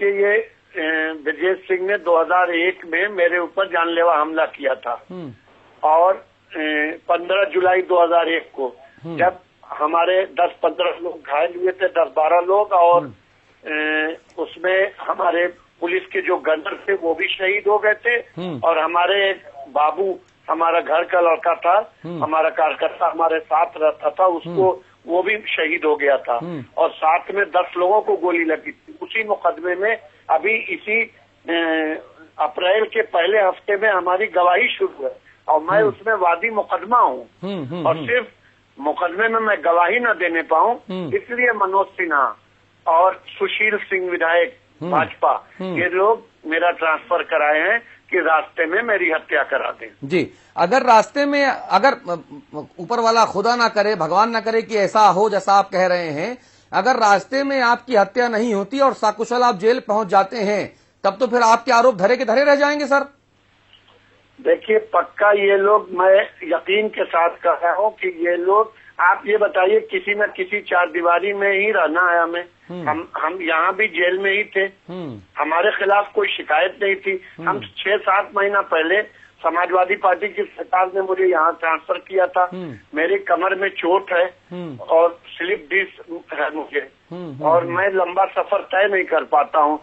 देखिए, ये ब्रजेश सिंह ने 2001 में मेरे ऊपर जानलेवा हमला किया था और 15 जुलाई 2001 को जब हमारे 10-15 लोग घायल हुए थे, 10-12 लोग, और उसमें हमारे पुलिस के जो गनर थे वो भी शहीद हो गए थे और हमारे एक बाबू, हमारा घर का लड़का था, हमारा कार्यकर्ता हमारे साथ रहता था, उसको वो भी शहीद हो गया था और साथ में 10 लोगों को गोली लगी थी। उसी मुकदमे में अभी इसी अप्रैल के पहले हफ्ते में हमारी गवाही शुरू है और मैं उसमें वादी मुकदमा हूँ और सिर्फ मुकदमे में मैं गवाही न देने पाऊँ इसलिए मनोज सिन्हा और सुशील सिंह विधायक भाजपा ये लोग मेरा ट्रांसफर कराए हैं कि रास्ते में मेरी हत्या करा दें। जी, अगर रास्ते में, अगर ऊपर वाला खुदा ना करे, भगवान ना करे कि ऐसा हो जैसा आप कह रहे हैं, अगर रास्ते में आपकी हत्या नहीं होती और सकुशल आप जेल पहुंच जाते हैं, तब तो फिर आपके आरोप धरे के धरे रह जाएंगे सर। देखिए, पक्का ये लोग, मैं यकीन के साथ कह रहा हूँ कि ये लोग, आप ये बताइए, किसी न किसी चार दीवारी में ही रहना है हमें। हम यहाँ भी जेल में ही थे, हमारे खिलाफ कोई शिकायत नहीं थी। हम 6-7 महीना पहले समाजवादी पार्टी की सरकार ने मुझे यहाँ ट्रांसफर किया था। मेरी कमर में चोट है और स्लिप डिस्क है मुझे और मैं लंबा सफर तय नहीं कर पाता हूँ।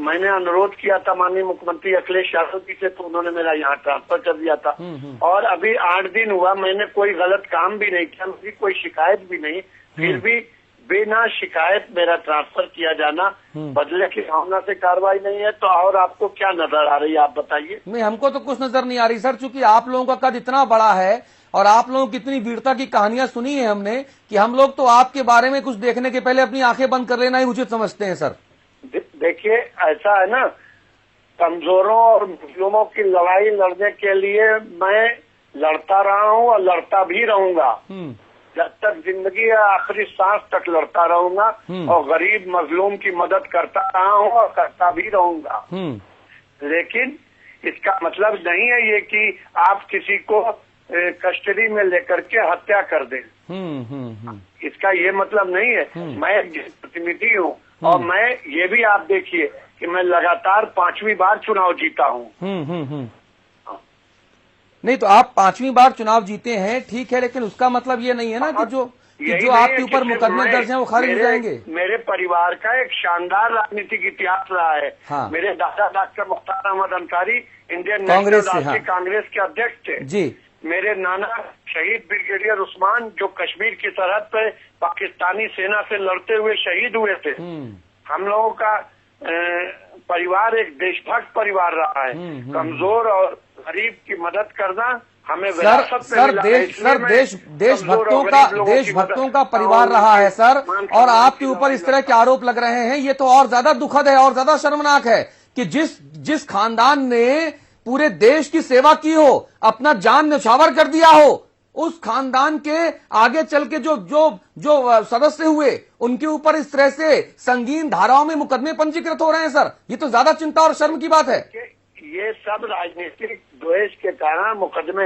मैंने अनुरोध किया था माननीय मुख्यमंत्री अखिलेश यादव जी से, तो उन्होंने मेरा यहाँ ट्रांसफर कर दिया था और अभी 8 दिन हुआ, मैंने कोई गलत काम भी नहीं किया, मेरी कोई शिकायत भी नहीं, फिर भी बिना शिकायत मेरा ट्रांसफर किया जाना बदले की भावना से कार्रवाई नहीं है। तो और आपको क्या नजर आ रही है, आप बताइए। नहीं, हमको तो कुछ नजर नहीं आ रही सर, चूंकि आप लोगों का कद इतना बड़ा है और आप लोगों की इतनी वीरता की कहानियां सुनी है हमने कि हम लोग तो आपके बारे में कुछ देखने के पहले अपनी आंखें बंद कर लेना ही उचित समझते हैं सर। देखिए, ऐसा है ना, कमजोरों और मुस्लिमों की लड़ाई लड़ने के लिए मैं लड़ता रहा हूँ और लड़ता भी रहूंगा। जब तक जिंदगी है आखिरी सांस तक लड़ता रहूंगा और गरीब मजलूम की मदद करता रहा हूँ और करता भी रहूंगा। लेकिन इसका मतलब नहीं है ये कि आप किसी को कस्टडी में लेकर के हत्या कर दें। इसका ये मतलब नहीं है। मैं प्रतिनिधि हूँ और मैं ये भी, आप देखिए कि मैं लगातार 5वीं बार चुनाव जीता हूँ। नहीं, तो आप 5वीं बार चुनाव जीते हैं, ठीक है, लेकिन उसका मतलब ये नहीं है ना कि जो आपके ऊपर मुकदमे दर्ज हैं वो खारिज हो जाएंगे। मेरे परिवार का एक शानदार राजनीतिक इतिहास रहा है। हाँ। मेरे दादा doctor Mukhtar Ahmad Ansari Indian National राष्ट्रीय कांग्रेस के अध्यक्ष थे जी। मेरे नाना शहीद ब्रिगेडियर उस्मान, जो कश्मीर की सरहद पे पाकिस्तानी सेना से लड़ते हुए शहीद हुए थे। हम लोगों का परिवार एक देशभक्त परिवार रहा है। कमजोर और गरीब की मदद करना हमें देशभक्तों का परिवार रहा है सर, और आपके ऊपर इस तरह के आरोप लग रहे हैं, ये तो और ज्यादा दुखद है और ज्यादा शर्मनाक है कि जिस खानदान ने पूरे देश की सेवा की हो, अपना जान न्यौछावर कर दिया हो, उस खानदान के आगे चल के जो सदस्य हुए, उनके ऊपर इस तरह से संगीन धाराओं में मुकदमे पंजीकृत हो रहे हैं सर, ये तो ज्यादा चिंता और शर्म की बात है। ये सब राजनीतिक द्वेष के कारण मुकदमे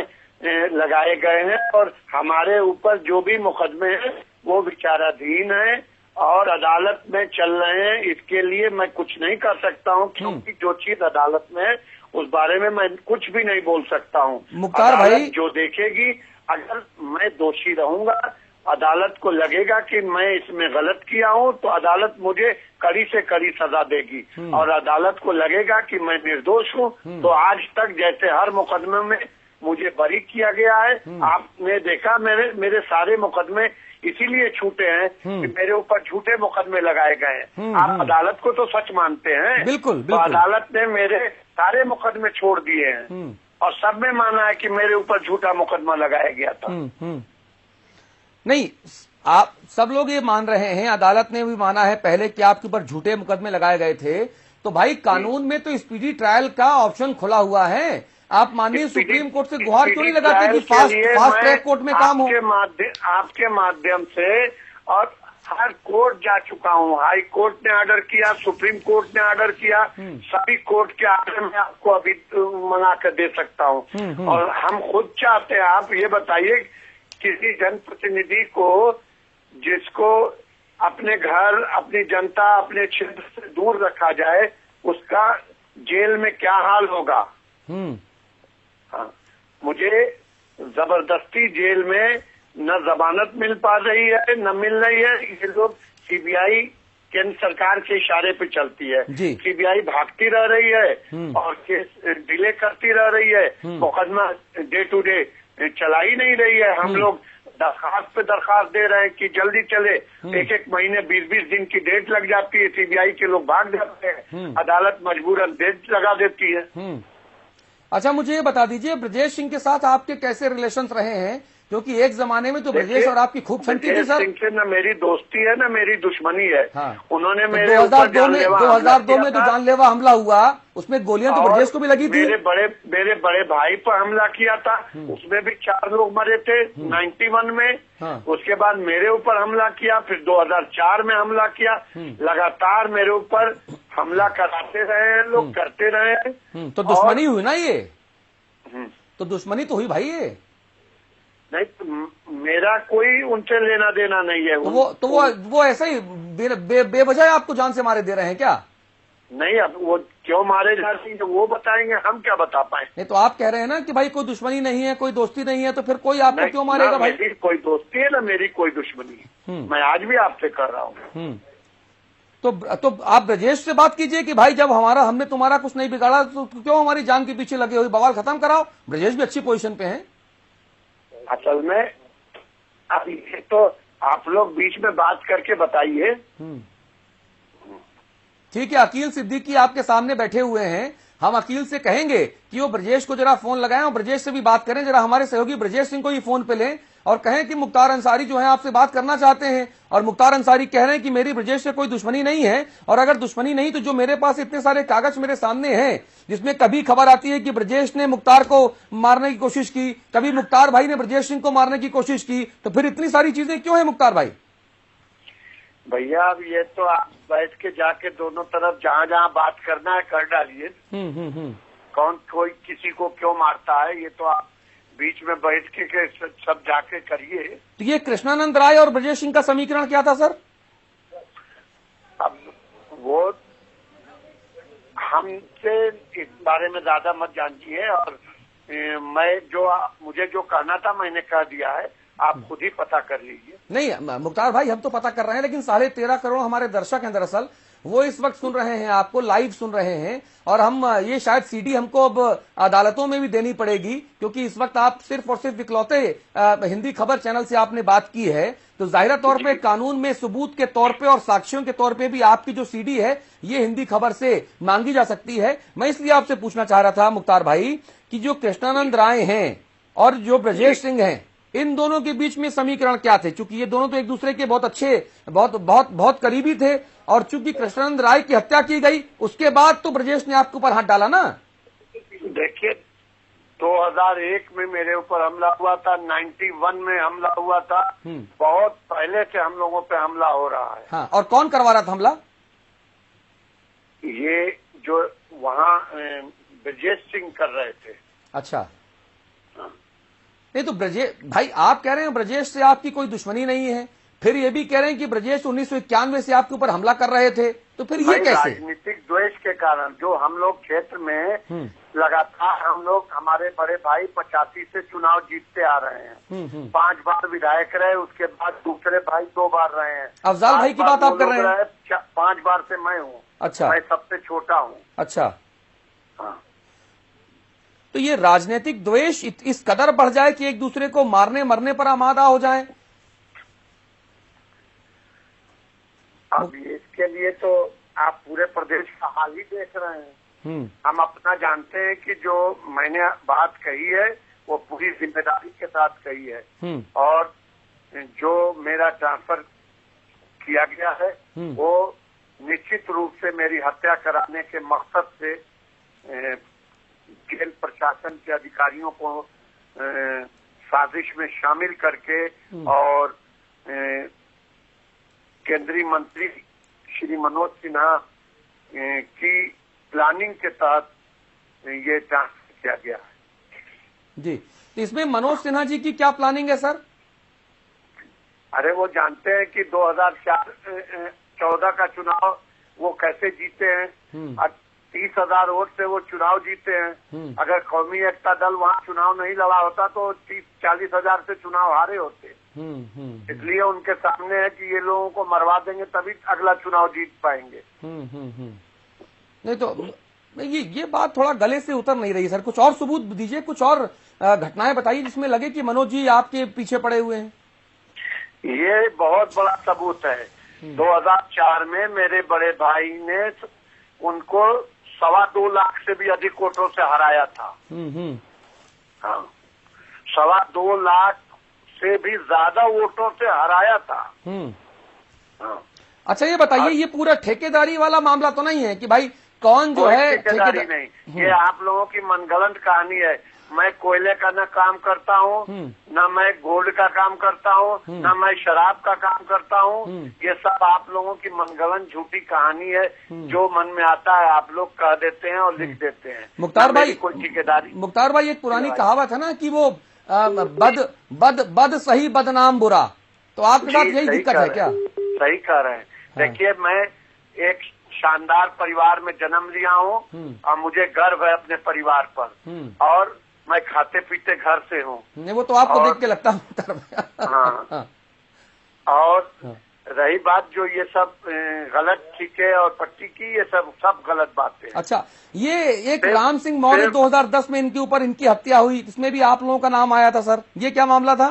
लगाए गए हैं और हमारे ऊपर जो भी मुकदमे हैं वो विचाराधीन है और अदालत में चल रहे हैं। इसके लिए मैं कुछ नहीं कर सकता हूँ क्योंकि जो चीज अदालत में है उस बारे में मैं कुछ भी नहीं बोल सकता हूँ। मुख्तार भाई, जो देखेगी, अगर मैं दोषी रहूंगा, अदालत को लगेगा कि मैं इसमें गलत किया हूँ, तो अदालत मुझे कड़ी से कड़ी सजा देगी और अदालत को लगेगा कि मैं निर्दोष हूँ, तो आज तक जैसे हर मुकदमे में मुझे बरी किया गया है। आपने देखा मेरे सारे मुकदमे इसीलिए छूटे हैं कि मेरे ऊपर झूठे मुकदमे लगाए गए हैं। आप अदालत को तो सच मानते हैं। बिल्कुल, तो अदालत ने मेरे सारे मुकदमे छोड़ दिए हैं और सब में माना है कि मेरे ऊपर झूठा मुकदमा लगाया गया था। नहीं, आप सब लोग ये मान रहे हैं, अदालत ने भी माना है पहले कि आपके ऊपर झूठे मुकदमे लगाए गए थे, तो भाई कानून में तो स्पीडी ट्रायल का ऑप्शन खुला हुआ है। आप माननीय सुप्रीम कोर्ट से गुहार क्यों नहीं लगाते कि फास्ट ट्रैक कोर्ट में काम हो? आपके माध्यम से और हर कोर्ट जा चुका हूँ। हाई कोर्ट ने ऑर्डर किया, सुप्रीम कोर्ट ने ऑर्डर किया, सभी कोर्ट के ऑर्डर में आपको अभी मना कर दे सकता हूँ। और हम खुद चाहते हैं, आप ये बताइए, किसी जनप्रतिनिधि को जिसको अपने घर, अपनी जनता, अपने क्षेत्र से दूर रखा जाए, उसका जेल में क्या हाल होगा। हाँ, मुझे जबरदस्ती जेल में न जमानत मिल पा रही है, न मिल रही है। ये लोग सीबीआई केंद्र सरकार के इशारे पे चलती है, सीबीआई भागती रह रही है और केस डिले करती रह रही है, मुकदमा डे टू डे चला ही नहीं रही है। हम लोग दरखास्त पे दरखास्त दे रहे हैं कि जल्दी चले, एक एक महीने 20-20 दिन की डेट लग जाती है, सीबीआई के लोग भाग जाते हैं, अदालत मजबूरन डेट लगा देती है। अच्छा, मुझे ये बता दीजिए, ब्रजेश सिंह के साथ आपके कैसे रिलेशंस रहे हैं? क्योंकि एक जमाने में तो ब्रजेश और आपकी खूब बनती थी सर। सिंह से न मेरी दोस्ती है, न मेरी दुश्मनी है। हाँ। उन्होंने तो मेरे 2002 में जो जानलेवा हमला हुआ, उसमें गोलियां तो ब्रजेश को भी लगी थी। मेरे बड़े भाई पर हमला किया था, उसमें भी 4 लोग मरे थे 91 में। हाँ। उसके बाद मेरे ऊपर हमला किया, फिर 2004 में हमला किया। लगातार मेरे ऊपर हमला कराते रहे हैं लोग, करते रहे हैं। तो दुश्मनी हुई ना ये? तो दुश्मनी तो हुई भाई ये। नहीं, तो मेरा कोई उनसे लेना देना नहीं है। तो वो ऐसा ही बेवजह आपको जान से मारे दे रहे हैं क्या? नहीं, अब वो क्यों मारे जाते हैं वो बताएंगे, हम क्या बता पाए। नहीं, तो आप कह रहे हैं ना कि भाई कोई दुश्मनी नहीं है, कोई दोस्ती नहीं है, तो फिर कोई आपको क्यों मारेगा भाई? मेरी कोई दोस्ती है ना मेरी कोई दुश्मनी है। मैं आज भी आपसे कर रहा हूँ। तो आप ब्रजेश से बात कीजिए कि भाई जब हमने तुम्हारा कुछ नहीं बिगाड़ा तो क्यों हमारी जान के पीछे लगे हुए, बवाल खत्म कराओ। ब्रजेश भी अच्छी पोजीशन पे हैं। असल में अब ये तो आप लोग बीच में बात करके बताइए। ठीक है, अकील सिद्दीकी आपके सामने बैठे हुए हैं, हम अकील से कहेंगे कि वो ब्रजेश को जरा फोन लगाएं और ब्रजेश से भी बात करें। जरा हमारे सहयोगी ब्रजेश सिंह को ही फोन पे लें और कहें कि मुख्तार अंसारी जो है आपसे बात करना चाहते हैं। और मुख्तार अंसारी कह रहे हैं कि मेरी ब्रजेश से कोई दुश्मनी नहीं है, और अगर दुश्मनी नहीं तो जो मेरे पास इतने सारे कागज मेरे सामने हैं जिसमें कभी खबर आती है कि ब्रजेश ने मुख्तार को मारने की कोशिश की, कभी मुख्तार भाई ने ब्रजेश सिंह को मारने की कोशिश की, तो फिर इतनी सारी चीजें क्यों है मुख्तार भाई? भैया अब ये तो आप बैठ के जाके दोनों तरफ जहाँ जहाँ बात करना है कर डालिए। कौन कोई किसी को क्यों मारता है ये तो आप बीच में बैठ के सब जाके करिए। तो ये कृष्णानंद राय और ब्रजेश सिंह का समीकरण क्या था सर? अब वो हमसे इस बारे में ज्यादा मत जानती और मुझे जो कहना था मैंने कह दिया है, आप खुद ही पता कर लीजिए। नहीं मुख्तार भाई, हम तो पता कर रहे हैं, लेकिन 13.5 करोड़ हमारे दर्शक हैं दरअसल, वो इस वक्त सुन रहे हैं, आपको लाइव सुन रहे हैं। और हम ये शायद सीडी हमको अब अदालतों में भी देनी पड़ेगी, क्योंकि इस वक्त आप सिर्फ और सिर्फ इकलौते हिंदी खबर चैनल से आपने बात की है, तो जाहिर तौर पे कानून में सबूत के तौर पे और साक्ष्यों के तौर पे भी आपकी जो सीडी है ये हिंदी खबर से मांगी जा सकती है। मैं इसलिए आपसे पूछना चाह रहा था मुख्तार भाई कि जो कृष्णानंद राय हैं और जो ब्रजेश सिंह हैं, इन दोनों के बीच में समीकरण क्या थे? चूंकि ये दोनों तो एक दूसरे के बहुत अच्छे, बहुत करीबी थे, और चूंकि कृष्णानंद राय की हत्या की गई उसके बाद तो ब्रजेश ने आपके ऊपर हाथ डाला ना। देखिए, 2001 में मेरे ऊपर हमला हुआ था, 91 में हमला हुआ था, बहुत पहले से हम लोगों पे हमला हो रहा है। हाँ, और कौन करवा रहा था हमला? ये जो वहाँ ब्रजेश सिंह कर रहे थे। अच्छा, नहीं तो ब्रजेश भाई आप कह रहे हैं ब्रजेश से आपकी कोई दुश्मनी नहीं है, फिर ये भी कह रहे हैं कि ब्रजेश 1991 से आपके ऊपर हमला कर रहे थे, तो फिर ये कैसे? राजनीतिक द्वेष के कारण जो हम लोग क्षेत्र में लगातार हमारे बड़े भाई 85 से चुनाव जीतते आ रहे हैं, 5 बार विधायक रहे, उसके बाद दूसरे भाई 2 बार रहे हैं। अफजाल भाई की बात आप कर रहे हैं? 5 बार से मैं हूँ। अच्छा, मैं सबसे छोटा हूँ। अच्छा, हाँ। तो ये राजनीतिक द्वेष इस कदर बढ़ जाए कि एक दूसरे को मारने मरने पर आमादा हो जाए। अब इसके लिए तो आप पूरे प्रदेश का हाल ही देख रहे हैं। हम अपना जानते हैं कि जो मैंने बात कही है वो पूरी जिम्मेदारी के साथ कही है, और जो मेरा ट्रांसफर किया गया है वो निश्चित रूप से मेरी हत्या कराने के मकसद से जेल प्रशासन के अधिकारियों को साजिश में शामिल करके और केंद्रीय मंत्री श्री मनोज सिन्हा की प्लानिंग के तहत ये ट्रांसफर किया गया है। जी, तो इसमें मनोज सिन्हा जी की क्या प्लानिंग है सर? अरे वो जानते हैं कि 2014 का चुनाव वो कैसे जीते हैं। 30,000 वोट से वो चुनाव जीते हैं। अगर कौमी एकता दल वहाँ चुनाव नहीं लड़ा होता तो 30-40 हजार से चुनाव हारे होते। इसलिए उनके सामने है कि ये लोगों को मरवा देंगे तभी अगला चुनाव जीत पाएंगे। नहीं तो ये बात थोड़ा गले से उतर नहीं रही सर। कुछ और सबूत दीजिए, कुछ और घटनाएं बताइए जिसमें लगे कि मनोज जी आपके पीछे पड़े हुए हैं। ये बहुत बड़ा सबूत है। 2004 में मेरे बड़े भाई ने उनको 2.25 लाख से भी अधिक वोटों से हराया था। हाँ, 2.25 लाख से भी ज्यादा वोटों से हराया था। हाँ। अच्छा ये बताइए, ये पूरा ठेकेदारी वाला मामला तो नहीं है कि भाई कौन जो है ठेकेदारी नहीं, ये आप लोगों की मनगढ़ंत कहानी है। मैं कोयले का न काम करता हूँ, न मैं गोल्ड का काम करता हूँ, न मैं शराब का काम करता हूँ। ये सब आप लोगों की मनगढ़ंत झूठी कहानी है। जो मन में आता है आप लोग कह देते हैं और लिख देते हैं। मुख्तार भाई, कोई ठेकेदारी। मुख्तार भाई, एक पुरानी कहावत है ना कि वो बद सही बदनाम बुरा, तो आपके साथ यही दिक्कत है क्या? सही कह रहे हैं। देखिए, मैं एक शानदार परिवार में जन्म लिया हूँ और मुझे गर्व है अपने परिवार पर, और मैं खाते पीते घर से हूँ। नहीं, वो तो आपको देख के लगता है। हाँ। और रही बात जो ये सब गलत ठीके और पट्टी की, ये सब गलत बातें। अच्छा, ये एक राम सिंह मौर्य 2010 में इनके ऊपर इनकी हत्या हुई, इसमें भी आप लोगों का नाम आया था सर, ये क्या मामला था?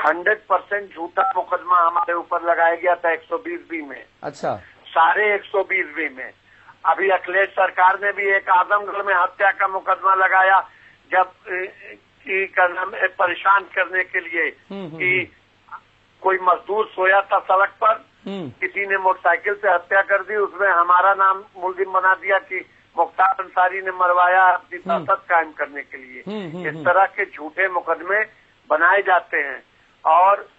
100% झूठा मुकदमा हमारे ऊपर लगाया गया था 120B में। अच्छा, सारे 120B में। अभी अखिलेश सरकार ने भी एक आजमगढ़ में हत्या का मुकदमा लगाया, जब परेशान करने के लिए कि कोई मजदूर सोया था सड़क पर, किसी ने मोटरसाइकिल से हत्या कर दी, उसमें हमारा नाम मुलजिम बना दिया कि मुख्तार अंसारी ने मरवाया अपनी ताकत कायम करने के लिए। इस तरह के झूठे मुकदमे बनाए जाते हैं और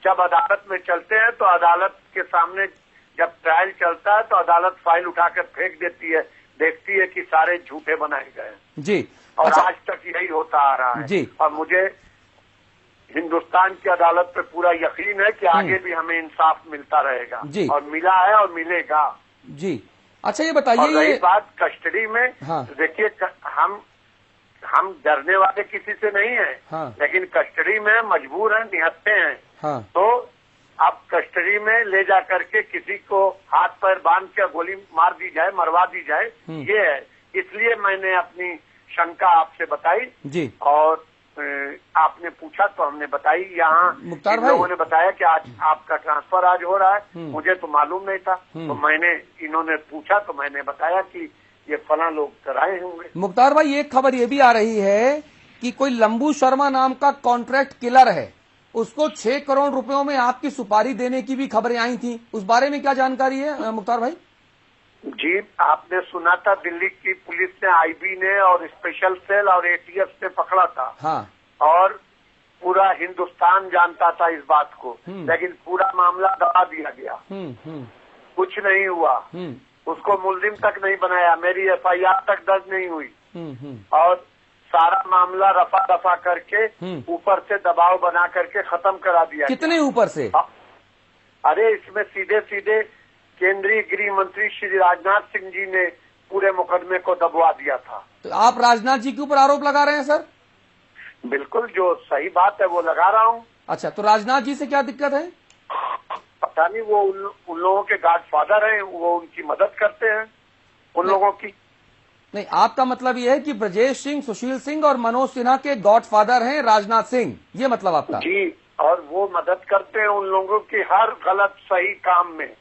जब अदालत में चलते हैं तो अदालत के सामने जब ट्रायल चलता है तो अदालत फाइल उठाकर फेंक देती है, देखती है कि सारे झूठे बनाए गए जी। और अच्छा, आज तक यही होता आ रहा है जी। और मुझे हिंदुस्तान की अदालत पे पूरा यकीन है कि आगे भी हमें इंसाफ मिलता रहेगा जी। और मिला है और मिलेगा जी। अच्छा ये बताइए, ये बात कस्टडी में, हाँ। देखिए, हम डरने वाले किसी से नहीं है, हाँ। लेकिन कस्टडी में मजबूर हैं, निहत्ते हैं, हाँ। तो अब कस्टडी में ले जा करके किसी को हाथ पैर बांध के गोली मार दी जाए, मरवा दी जाए, ये है। इसलिए मैंने अपनी शंका आपसे बताई जी। और आपने पूछा तो हमने बताई। यहाँ लोगों ने बताया कि आज आपका ट्रांसफर आज हो रहा है, मुझे तो मालूम नहीं था, तो इन्होंने पूछा तो मैंने बताया कि ये फला लोग कराए होंगे। मुख्तार भाई, एक खबर ये भी आ रही है कि कोई लंबू शर्मा नाम का कॉन्ट्रैक्ट किलर है, उसको 6 करोड़ रुपयों में आपकी सुपारी देने की भी खबरें आई थी, उस बारे में क्या जानकारी है मुख्तार भाई? जी, आपने सुना था दिल्ली की पुलिस ने, आईबी ने और स्पेशल सेल और एटीएस ने पकड़ा था, हाँ। और पूरा हिंदुस्तान जानता था इस बात को, लेकिन पूरा मामला दबा दिया गया, कुछ नहीं हुआ, उसको मुलजिम तक नहीं बनाया, मेरी एफआईआर तक दर्ज नहीं हुई, और सारा मामला रफा दफा करके ऊपर से दबाव बना करके खत्म करा दिया। कितने ऊपर से? अरे इसमें सीधे सीधे केंद्रीय गृह मंत्री श्री राजनाथ सिंह जी ने पूरे मुकदमे को दबवा दिया था। तो आप राजनाथ जी के ऊपर आरोप लगा रहे हैं सर? बिल्कुल, जो सही बात है वो लगा रहा हूँ। अच्छा, तो राजनाथ जी से क्या दिक्कत है? पता नहीं, वो उन लोगों के गॉडफादर हैं, वो उनकी मदद करते हैं उन लोगों की। नहीं, आपका मतलब ये है कि ब्रजेश सिंह, सुशील सिंह और मनोज सिन्हा के गॉडफादर हैं राजनाथ सिंह, ये मतलब आपका? जी, और वो मदद करते हैं उन लोगों की हर गलत सही काम में।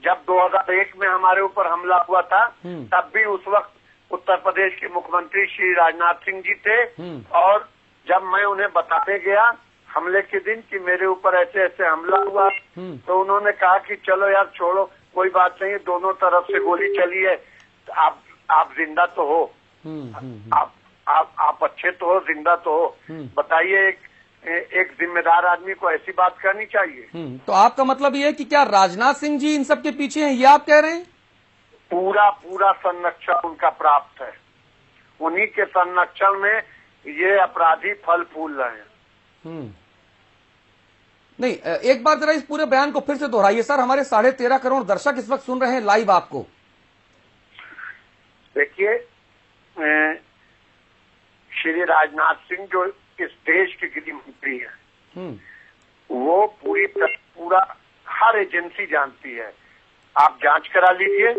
जब 2001 में हमारे ऊपर हमला हुआ था, तब भी उस वक्त उत्तर प्रदेश के मुख्यमंत्री श्री राजनाथ सिंह जी थे, और जब मैं उन्हें बताने गया हमले के दिन कि मेरे ऊपर ऐसे ऐसे हमला हुआ, तो उन्होंने कहा कि चलो यार छोड़ो, कोई बात नहीं, दोनों तरफ से गोली चली है, आप जिंदा तो हो, आप अच्छे तो हो, जिंदा तो हो। बताइए, एक जिम्मेदार आदमी को ऐसी बात करनी चाहिए। तो आपका मतलब ये है कि क्या राजनाथ सिंह जी इन सब के पीछे हैं, ये आप कह रहे हैं? पूरा संरक्षण उनका प्राप्त है, उन्हीं के संरक्षण में ये अपराधी फल फूल रहे हैं। नहीं, एक बार जरा इस पूरे बयान को फिर से दोहराइए सर, हमारे 13.5 करोड़ दर्शक इस वक्त सुन रहे हैं लाइव आपको। देखिए, श्री राजनाथ सिंह जो इस देश के गृह मंत्री हैं, वो पूरा हर एजेंसी जानती है। आप जांच करा लीजिए,